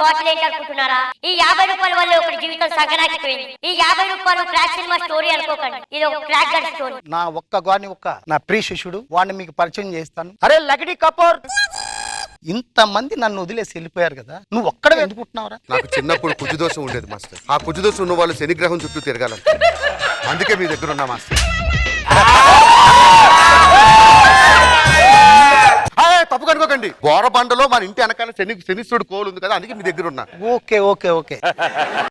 Bottle ఏంటి అనుకుంటున్నారా? ఈ 50 రూపాయల వల్ల ఒకటి జీవితం సగనాకిపోయింది. ఈ 50 రూపాయలు క్రాక్ సినిమా స్టోరీ అనుకోకండి, ఇది ఒక క్రాక్ గడ్ స్టోరీ. నా ప్రియ శిష్యుడు వాడిని మీకు పరిచయం చేస్తాను. అరే లగడి కపూర్, ఇంతమంది నన్ను వదిలేసి వెళ్ళిపోయారు కదా, నువ్వు ఒక్కడే ఎందుకుంటున్నావురా? నాకు చిన్నప్పుడు కుజుదోషం ఉండేది మాస్టర్. ఆ కుజుదోషం ఉన్న వాళ్ళు శనిగ్రహం చుట్టూ తిరగాలంట. అందుకే మీ దగ్గర ఉన్నా మాస్టర్. తప్పు కనుకోకండి, గోరబండలో మన ఇంటి వెనకాల శనిశ్వరుడు కోలు ఉంది కదా, అందుకే మీ దగ్గర ఉన్నా. Okay okay okay.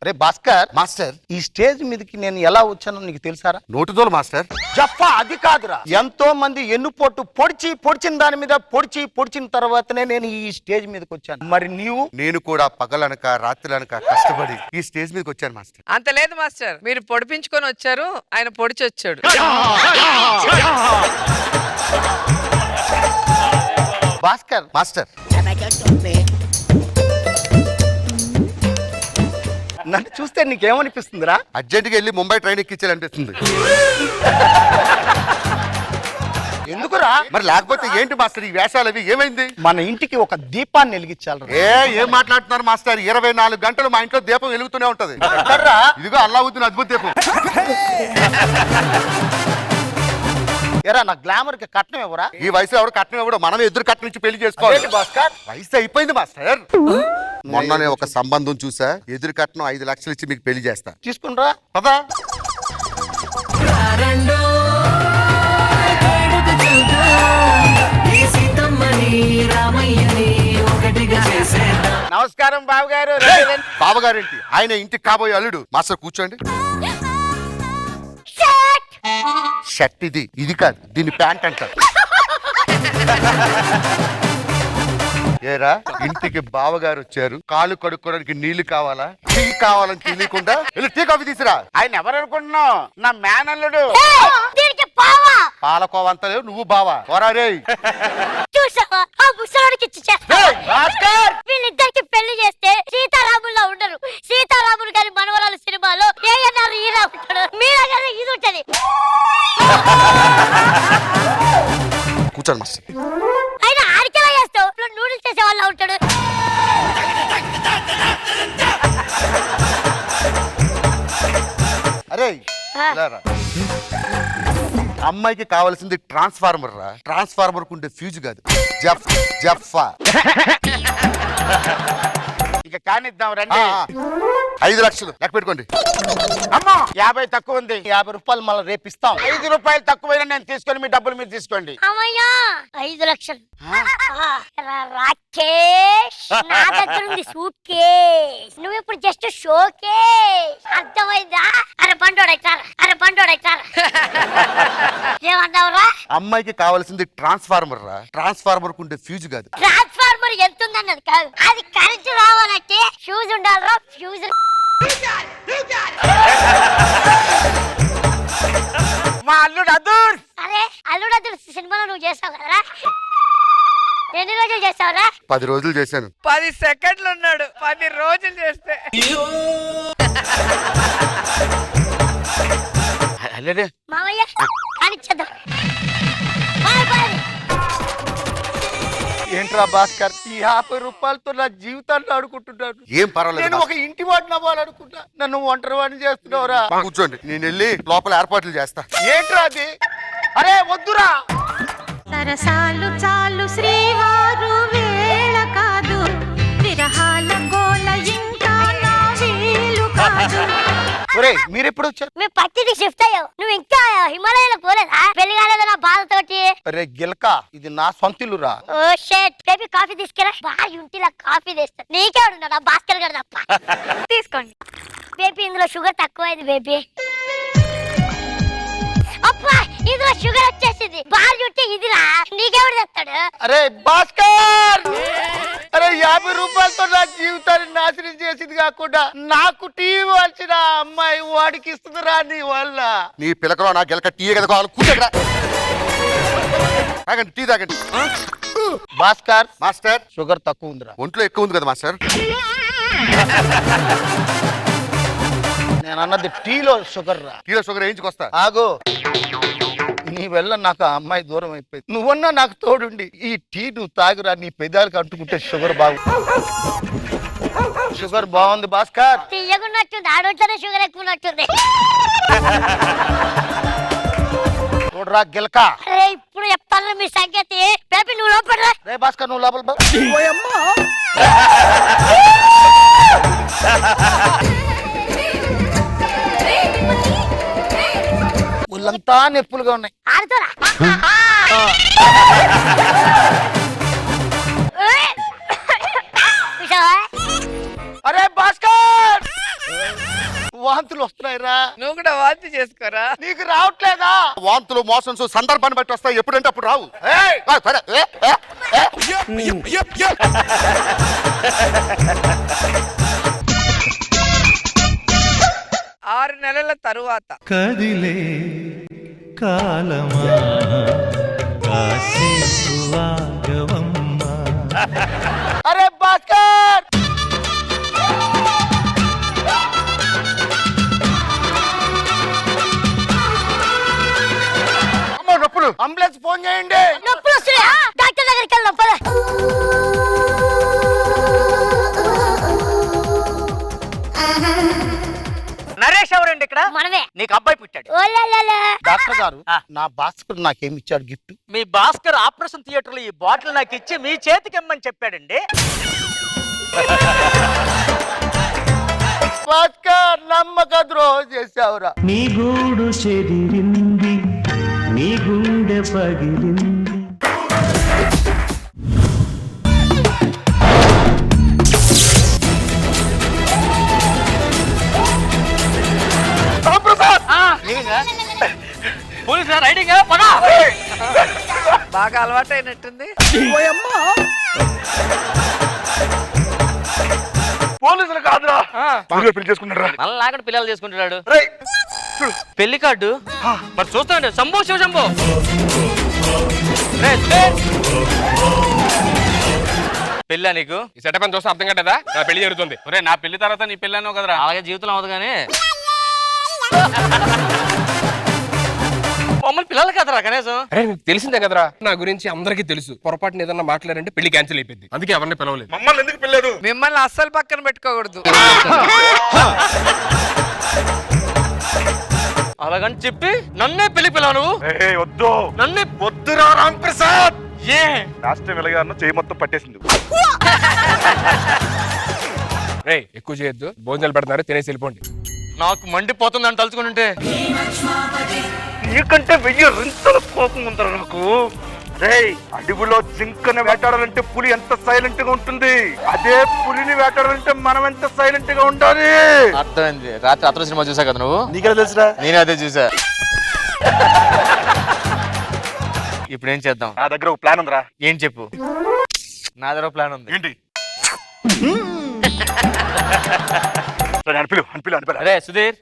అరే భాస్కర్ మాస్టర్, ఈ స్టేజ్ మీదకి నేను ఎలా వచ్చానో నీకు తెలుసారా? నోటుదోలు మాస్టర్. జప్పా అది కాదురా, ఎంతో మంది ఎన్నుపోటు పొడిచిన దాని మీద పొడిచిన తర్వాతనే నేను ఈ స్టేజ్ మీదకి వచ్చాను. మరి నీవు? నేను కూడా పగలనక రాత్రులనక కష్టపడి ఈ స్టేజ్ మీదకి వచ్చాను మాస్టర్. అంత లేదు మాస్టర్, మీరు పొడిపించుకొని వచ్చారు, ఆయన పొడిచి వచ్చాడు. భాస్కర్ మాస్టర్, నన్ను చూస్తే నీకేమనిపిస్తుందిరా? అర్జెంట్గా వెళ్ళి ముంబై ట్రైన్ ఎక్కించాలనిపిస్తుంది. ఎందుకురా? మరి లేకపోతే ఏంటి మాస్టర్ ఈ వేషాలు అవి? ఏమైంది? మన ఇంటికి ఒక దీపాన్ని వెలిగించాలి. ఏం మాట్లాడుతున్నారు మాస్టర్? 24 గంటలు మా ఇంట్లో దీపం వెలుగుతూనే ఉంటది. ఇదిగో అల్లావుద్దీన్ అద్భుత దీపం. ఎరా నా గ్లామర్ కి కట్నం ఎవరా? ఈ వయసులో ఎవరు కట్నం ఎవరు? మనమే ఎదురు కట్నం ఇచ్చి పెళ్లి చేసుకోవాలి. వయసు అయిపోయింది మాస్టర్. మొన్ననే ఒక సంబంధం చూసా, ఎదురు కట్నం 5 లక్షలు ఇచ్చి మీకు పెళ్లి చేస్తా. తీసుకుండ్రా పదా. నమస్కారం బావగారు. బావగారేంటి? ఆయన ఇంటికి కాబోయే అల్లుడు. మాస్టర్ కూర్చోండి. షర్ట్ ఇది కాదు, దీన్ని ప్యాంట్ అంటారు. ఏరా, ఇంటికి బావగారు వచ్చారు, కాలు కడుక్కోవడానికి నీళ్లు కావాలా, టీ కావాలని తెలియకుండా టీ కాఫీ తీసురా. ఆయన ఎవరు అనుకుంటున్నావు? నా మేనల్లుడు. పాలకోవంతా లేవు, నువ్వు బావా కోరారే. వీళ్ళిద్దరికి పెళ్లి చేస్తే సీతారాముల్లో ఉండరు. సీతారాములు గారి మనవరాలు సినిమాలో ఏఎన్ఆర్ హీరో ఉంటాడు, మీరా గారి ఇది ఉంటది. కూర్చోండి మాస్టర్. ఆయన ఆడికెలా చేస్తావు? నూడిల్స్ చేసే వాళ్ళ ఉంటాడు. అరే అమ్మాయికి కావాల్సింది ట్రాన్స్ఫార్మర్ రా. ట్రాన్స్ఫార్మర్ కుండే ఫ్యూజ్ కాదు, జఫా. ఇక కానిద్దాం రండి. 5 లక్షలు లెక్క పెట్టుకోండి. అమ్మా 50 తక్కువ ఉంది, 50 రూపాయలు మళ్ళీ రేపిస్తాం. 5 రూపాయలు తక్కువైనా నేను తీసుకొని మీ డబ్బులు మీరు తీసుకోండి. అమ్మయ్యా 5 లక్షలు. రాకేష్, నా దగ్గర ఉంది సూట్ కేస్, నువ్వు ఇప్పుడు జస్ట్ షో కేస్. అర్థమైందా? అరే బండోడైతారా, అరే బండోడైతారా. ఏమన్నావురా? అమ్మాయికి కావాల్సింది ట్రాన్స్ఫార్మర్ రా. ట్రాన్స్ఫార్మర్ కుండే ఫ్యూజ్ కాదు. ట్రాన్స్ఫార్మర్ ఎంత ఉందన్నది కాదు, అది కరెంట్ రావాలంటే ఫ్యూజ్ ఉండాలిరా. ఫ్యూజ్ మా అల్లుడు అదూర్. అరే అల్లుడు అదూర్ సినిమాలో నువ్వు చేస్తావు కదరా? ఎన్ని రోజులు చేస్తావురా? 10 రోజులు చేశాను. 10 సెకండ్లు ఉన్నాడు, 10 రోజులు చేస్తే. మామయ్య కానిచ్చేద్దాం. ఏంట్రా భాస్కర్, ఈ 50 రూపాయలతో నా జీవితాన్ని ఆడుకుంటున్నాను. ఏం పర్వాలేదు, నేను ఒక ఇంటి వాడిని అవ్వాలనుకుంటా, నన్ను ఒంటరి వాడిని చేస్తున్నావురా. కూర్చోండి, నేను వెళ్ళి లోపల ఏర్పాట్లు చేస్తా. ఏంట్రా అది? అరే వద్దురా. సరసాలు చాలు శ్రీవారు వేళ కాదు, విరహాల గోల ఇంకా నా వీలు కాదు. ఒరేయ్ మీరెప్పుడు వచ్చారు? మేము పత్తికి షిఫ్ట్ అయ్యావు, నువ్వు ఇంకా హిమాలయాలో పోలేదా? పెళ్లి కాలేదా నా బాధతోటి? అరే గిల్కా, ఇది నా సొంతిల్లురా. ఓ షేట్, బేబీ కాఫీ తీసుకురా. బాగా ఇంటిలా కాఫీ తెస్తా. నీకే ఉన్నాడా భాస్కర్ గారు తప్ప. తీసుకోండి బేబీ, ఇందులో షుగర్ తక్కువైంది బేబీ. అబ్బా ఇందులో షుగర్ వచ్చేసింది. బాగా చుట్టి ఇదిరా, నీకెవడు తెస్తాడు? అరే భాస్కర్, అరే 50 రూపాయలతో నా జీవితాన్ని నాశనం చేసింది కాకుండా నాకు టీ ఇవ్వాల్సిన అమ్మాయి వాడికి ఇస్తుందిరా నీ వల్ల. నీ పిల్లకలో నా గిలక టీ కదా కావాలి. కూర్చోరా, తాగండి, టీ తాగండి. భాస్కర్ మాస్టర్, షుగర్ తక్కువ ఉందిరా. ఒంట్లో ఎక్కువ ఉంది కదా మాస్టర్. నేను అన్నది టీలో షుగర్ రా. టీలో షుగర్ వేయించుకొస్తా. ఆగో, నీ వల్ల నాకు ఆ అమ్మాయి దూరం అయిపోయింది. నువ్వన్నా నాకు తోడుండి ఈ టీ నువ్వు తాగురా, నీ పెదాలకు అంటుకుంటే షుగర్ బాగు. షుగర్ బాగుంది భాస్కర్. తీయకున్నట్టుంది, ఆడోట్లోనే షుగర్ ఎక్కువ ఉన్నట్టుంది. చూడరా గిలక. అరే ఇప్పుడు చెప్తాను మీ సంగతి. బేబీ నువ్వు లోపల రే భాస్కర్ నువ్వు లోపల పో. ఒళ్ళంతా నొప్పులుగా ఉన్నాయి. ఆడుతారా? అరే భాస్కర్ వాంతులు వస్తున్నాయిరా. నువ్వు కూడా వాంతి చేసుకోరా. నీకు రావట్లేదా? వాంతులు మోషన్స్ సందర్భాన్ని బట్టి వస్తాయి, ఎప్పుడంటే అప్పుడు రావు. ఏయ్! ఆ, సరే, ఏ, ఏ, ఏ. 6 నెలల తరువాత కదిలే కాలమా కాసేపు ఆగవమ్మా. అరే భాస్కర్ అమ్మ నొప్పులు, అంబులెన్స్ ఫోన్ చేయండి. నొప్పులు వస్తున్నాయా? డాక్టర్ దగ్గరికి వెళ్దాం పద. నరేష్ ఎవరండి ఇక్కడ? మనమే. నీకు అబ్బాయి పుట్టాడు. ఓలలల. డాక్టర్ గారు నా భాస్కర్ నాకేమి ఇచ్చాడు గిఫ్ట్? మీ భాస్కర్ ఆపరేషన్ థియేటర్ లో ఈ బాటిల్ నాకు ఇచ్చి మీ చేతికి ఇమ్మని చెప్పాడండి. భాస్కర్ నమ్మక ద్రోహం చేసావురా. నీ గూడు చెదిరింది, నీ గుండె పగిలింది. పోలీసు రైడింగ్ బాగా అలవాటైనట్టుంది. పోలీసులు కాదురా, పెళ్లి చేసుకున్నారా? మళ్ళీ నాకంటే పిల్లలు చేసుకుంటున్నాడు. పెళ్లి కార్డు మరి చూస్తాండి. శంభో శివ శంభో. పెళ్ళా నీకు? ఈ సెటప్ అని చూస్తే అర్థం కట్టదా నా పెళ్లి జరుగుతుంది. ఒరే నా పెళ్లి తర్వాత నీ పెళ్ళి అన్నావు కదరా. అలాగే జీవితంలో అవదు కానీ మమ్మల్ని పిల్లలు కదరా కనీసం. అరే నీకు తెలిసిందే కదరా, నా గురించి అందరికీ తెలుసు. పొరపాటున ఏదన్నా మాట్లాడంటే పెళ్లి క్యాన్సిల్ అయిపోయింది. అందుకే ఎవరిని పిలవలేదు. మమ్మల్ని ఎందుకు పిల్లలేదు? మిమ్మల్ని అస్సలు పక్కన పెట్టుకోకూడదు. అలాగని చెప్పి నన్నే పెళ్లి పిల్లవు నువ్వు? వద్దు నన్నే వద్దురా రామ్ ప్రసాద్. ఏ రాష్ట్రం వెలగాను చేయి మొత్తం పట్టేసింది. రే ఎక్కువ చేయొద్దు, భోజనాలు పెడుతున్నారు, తినేసి వెళ్ళిపోండి. నాకు మండిపోతుంది అని తలుచుకుంటే. నీకంటే 1000 రింతల కోపం ఉందరా నాకు. రేయ్ అడవిలో జింకను వేటాడాలంటే పులి ఎంత సైలెంట్ గా ఉంటుంది, అదే పులిని వేటాడాలంటే మనం ఎంత సైలెంట్ గా ఉండాలి. అర్థమైంది. రాత్రి అతను సినిమా చూసా కదా నువ్వు? నీకెలా తెలుసురా? నేను అదే చూసా. ఇప్పుడు ఏం చేద్దాం? నా దగ్గర ఒక ప్లాన్ ఉందిరా. ఏం చెప్పు? నా దగ్గర ప్లాన్ ఉంది. ఏంటి? అనిపిలు అనిపిలు అనిపిలు. అరే సుధీర్,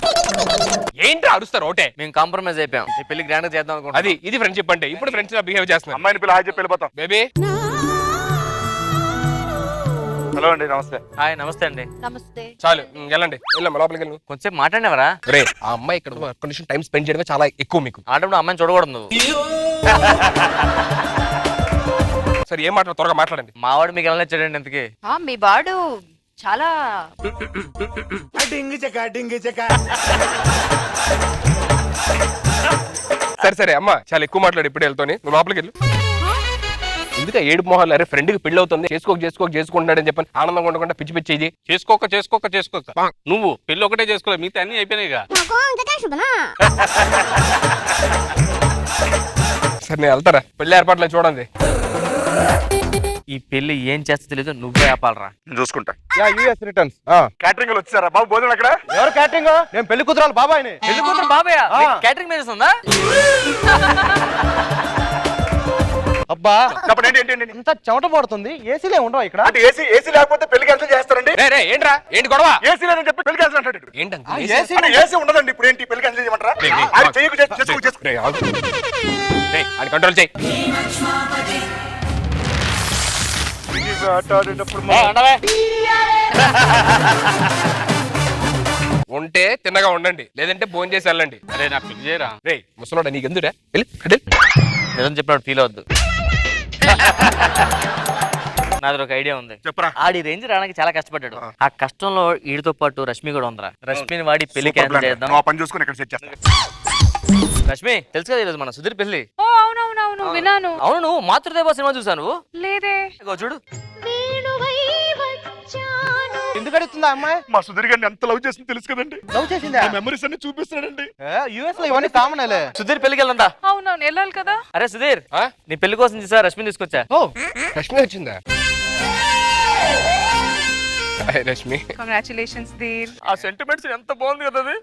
ఏంటి అరుస్తారు? ఒకటే మేము కాంప్రమైజ్ అయిపోయాం. ఈ పెళ్లి గ్రాండ్ గా చేద్దాం అనుకుంటా. అది ఇది ఫ్రెండ్షిప్ అంటే. ఇప్పుడు ఫ్రెండ్స్ గా బిహేవ్ చేస్తున్నారు. అమ్మాయిని పిల్ల హాయ్ చెప్పి వెళ్ళిపోతాం. బేబీ హలో అండి, నమస్తే. హాయ్ నమస్తే అండి. చాలు వెళ్ళండి, వెళ్ళమ్మా లోపలికి వెళ్ళు. కొంచెం మాట్లాడినవరా? రే ఆ అమ్మాయి ఇక్కడ కండిషన్ టైం స్పెండ్ చేయడమే చాలా ఎక్కువ మీకు. ఆడప్పుడు అమ్మాయిని చూడకూడదు నువ్వు. సరే ఏం మాట్లాడు, త్వరగా మాట్లాడండి. మావాడు మీకు ఎలా నచ్చాడండి ఇంతకి? మీ బాడు చాలా సరే సరే అమ్మా, చాలా ఎక్కువ మాట్లాడు. ఇప్పుడు వెళ్తాను, నువ్వు లోపలికి వెళ్ళు. ఎందుక ఏడు మొహాలు? అరే ఫ్రెండ్ కి పెళ్లి అవుతుంది, చేసుకుంటున్నాడని చెప్పని ఆనందంగా ఉండకుండా పిచ్చి పిచ్చి ఇది చేసుకోక నువ్వు పెళ్లి ఒకటే చేసుకోలేదు, మిగతా అన్ని అయిపోయినాయిగా. సరే నేను వెళ్తారా, పెళ్లి ఏర్పాట్లు చూడండి. ఈ పెళ్లి ఏం చేస్తా తెలీదు, నువ్వే ఆపాలరా. నేను చూసుకుంటా. US returns. క్యాటరింగ్ వచ్చారా బాబు? భోజనం అక్కడ ఎవరు క్యాటరింగ్? నేను పెళ్లి కూతురాలు బాబాయ్ని. పెళ్లి కూతురు బాబాయ్ క్యాటరింగ్ మీద ఉందా? అబ్బా చెప్పండి. ఏంటి ఏంటి ఏంటి? ఇంత చెమట పడుతుంది, ఏసీలే ఉండవు ఇక్కడ. అంటే ఏసీ లేకపోతే పెళ్లి క్యాన్సిల్ చేస్తారండి? రే ఏంట్రా, ఏంటి గొడవ? ఏసీ లేదని చెప్పి పెళ్లి క్యాన్సిల్ అంటాడు. ఏంటంటే అంటే ఏసీ ఉండదండి. ఇప్పుడు ఏంటి పెళ్లి క్యాన్సిల్ చేయమంటారా? ఆయన చేసుకో. కంట్రోల్ చేయి. ఉంటే తిన్నగా ఉండండి, లేదంటే భోజనం చేసి వెళ్ళండి. అరే నా పెళ్లి చేయరా. రే ముసలోడా నీకు ఎందురా? వెళ్ళి నిజం చెప్పినప్పుడు ఫీల్ అవద్దు. నాది ఒక ఐడియా ఉంది. చెప్పరా. ఆడి రేంజ్ రావడానికి చాలా కష్టపడ్డాడు. ఆ కష్టంలో వీడితో పాటు రష్మి కూడా ఉందిరా. రష్మిని వాడి పెళ్లి క్యాన్సిల్ చేద్దాం. నువ్వు ఆ పని చూసుకొని ఇక్కడ సెట్ చేస్తా. రష్మి తెలుసు కదా ఈరోజు మన సుధీర్ పెళ్లి. ఓ అవునవునవును విన్నాను. అవును నువ్వు మాతృదేవ సినిమా చూసాను. లేదే. ఇగో చూడు. వేణువై వచ్చాను. ఎందుకు అడుగుతుందా అమ్మాయి? మా సుధీర్ గారిని ఎంత లవ్ చేసింది తెలుసు కదండి. లవ్ చేసిందా? మెమరీస్ అన్ని చూపిస్తున్నాడండి. యుఎస్ లో ఇవన్నీ కామన్. సుధీర్ పెళ్లికి వెళ్దా? అవునవును వెళ్ళాలి కదా. అరే సుధీర్ నీ పెళ్లి కోసం చూసా రష్మిని తీసుకొచ్చా. ఓ రష్మి వచ్చిందా? హాయ్ రష్మి. కంగ్రాచులేషన్స్ ధీర్. ఆ సెంటిమెంట్స్ ఎంత బాగుంది కదా అది.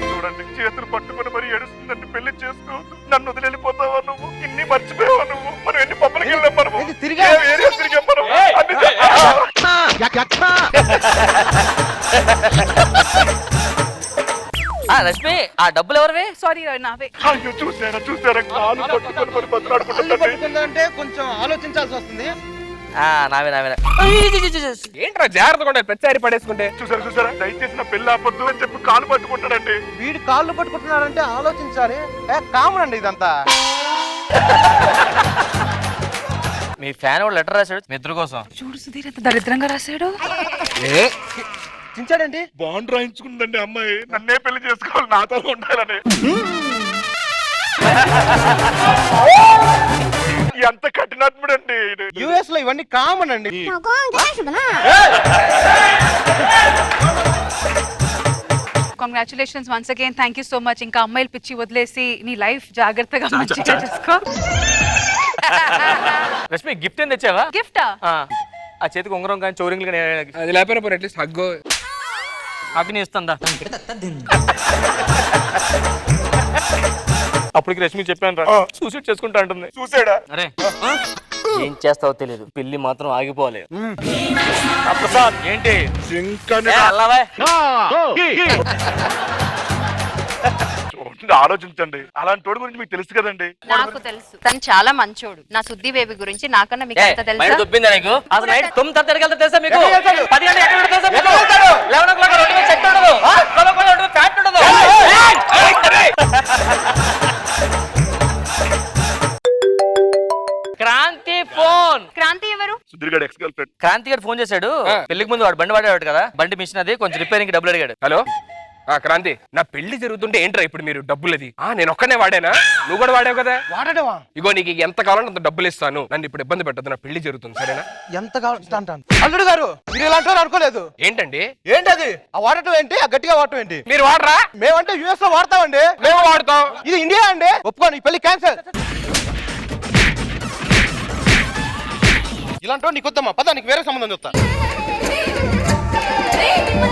చూడండి చేతులు పట్టుకొని మరి ఏడుస్తుందండి. పెళ్లి చేసుకోవద్దు, నన్ను వదిలిపోతావా నువ్వు, ఇన్ని మర్చిపోయావా నువ్వు, మనం ఎన్ని పబ్బలకి వెళ్ళాం, మనము తిరిగా ఏరియా తిరిగాం మనం. రష్మి ఆ డబ్బులు ఎవరివి? సారీ నావే. అయ్యో చూసారా కాలు పట్టుకొని మరి బతులాడుకుంటుందండి. కొంచెం ఆలోచించాల్సి వస్తుంది. నావే ఏంట్రా జాగ్రత్తగా ఉండాలి, ప్రతిసారి పడేసుకుంటే. చూసారా దయచేసి నా పెళ్లి ఆపొద్దు అని చెప్పి కాలు పట్టుకుంటాడండి. వీడు కాళ్ళు పట్టుకుంటున్నాడంటే ఆలోచించాలి. కామన్ అండి ఇదంతా. మీ ఫ్యాన్ వాడు లెటర్ రాశాడు మీ ఇద్దరు కోసం. చూడు సుధీర్ ఎంత దరిద్రంగా రాశాడు. చించాడండి. బాండ్ రాయించుకుందండి అమ్మాయి, నన్నే పెళ్లి చేసుకోవాలి, నాతో ఉండాలని. ఎంత కఠినాత్ముడు అండి. యుఎస్ లో ఇవన్నీ కామన్ అండి. Congratulations once again. Thank you so much. ఇంకా అమ్మాయిలు పిచ్చి వదిలేసి నీ లైఫ్ జాగ్రత్తగా మంచిగా చేసుకో. రష్మి గిఫ్ట్ ఏం తెచ్చావా? గిఫ్టా? ఆ చేతికి ఉంగరం కానీ చౌరింగ్లు కానీ అది లేకపోయినా పోనీ అట్లీస్ట్ హగ్గు అగ్ని ఇస్తుందా? అప్పటికి రష్మి చెప్పాను రా సూసైడ్ చేసుకుంటా అంటుంది. చూసాడా? అరే ఏం చేస్తావో తెలియదు, పెళ్లి మాత్రం ఆగిపోవాలి. ప్రసాద్ ఏంటి అల్లవా? ఆలోచించండి, అలాంటి తోడు గురించి మీకు తెలుసు కదండి. నాకు తెలుసు తను చాలా మంచోడు. నా సుద్ది బేబీ గురించి నాకన్నా మీకు ఎంత తెలుసా? దొబ్బిందా నీకు? అసలు నైట్ 9:30 వెళ్తా తెలుసా మీకు? 10 గంటలకు ఎక్కడ తెలుసా మీకు? 11 o'clock రోడ్డు మీద చెట్టు ఉండదు, 12 o'clock రోడ్డు మీద ఫ్యాట్ ఉండదు. క్రాంతి ఫోన్. క్రాంతి ఎవరు? సుధీర్ గారి ఎక్స్ గర్ల్ ఫ్రెండ్. క్రాంతి గారు ఫోన్ చేశాడు. పెళ్లికి ముందు వాడు బండి వాడేవాడు కదా, బండి మిషన్ అది కొంచెం రిపేరింగ్ డబ్బులు అడిగాడు. హలో క్రాంతి, నా పెళ్లి జరుగుతుంటే ఏంట్రా ఇప్పుడు మీరు డబ్బులది? నేను ఒక్కనే వాడానా? నువ్వు కూడా వాడావు కదా. వాడడమా? ఇగో నీకు ఎంత కావాలంటే అంత డబ్బులు ఇస్తాను, నన్ను ఇప్పుడు ఇబ్బంది పెట్టద్దు, నా పెళ్లి జరుగుతుంది సరేనా? ఎంత కావాలి? అల్లుడు గారు మీరు ఇలా అంటారు అనుకోలేదు. ఏంటండి? ఏంటది? ఆ వాడటం ఏంటి? ఆ గట్టిగా వాడటం ఏంటి? మీరు వాడరా? మేమంటే యుఎస్ లో వాడతామండి. మేము వాడతాం. ఇది ఇండియా అండి. ఒప్పుకోండి, ఈ పెళ్లి క్యాన్సల్. ఇలాంటి నీకు వద్దమ్మా, పద నీకు వేరే సంబంధం చెప్తా.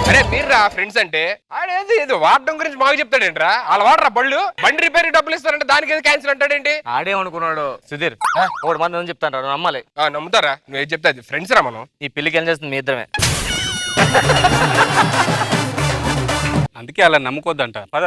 అరే మీరు రా ఫ్రెండ్స్ అంటే ఆడేది ఏదో వాడడం గురించి మాకు చెప్తాడేంట్రా? అలా వాడరా బళ్ళు, బండి రిపేర్ డబ్బులు ఇస్తారంటే దానికి ఏదో క్యాన్సిల్ అంటాడేంటి? ఆడేమనుకున్నాడు సుధీర్, ఒకటి మంది చెప్తాను నమ్మాలి. నమ్ముతారా? నువ్వు ఏం చెప్తా ఫ్రెండ్స్ రా మనం. ఈ పెళ్లికి ఏం చేస్తుంది మీ ఇద్దరమే. అందుకే అలా నమ్ముకోద్దంట పద.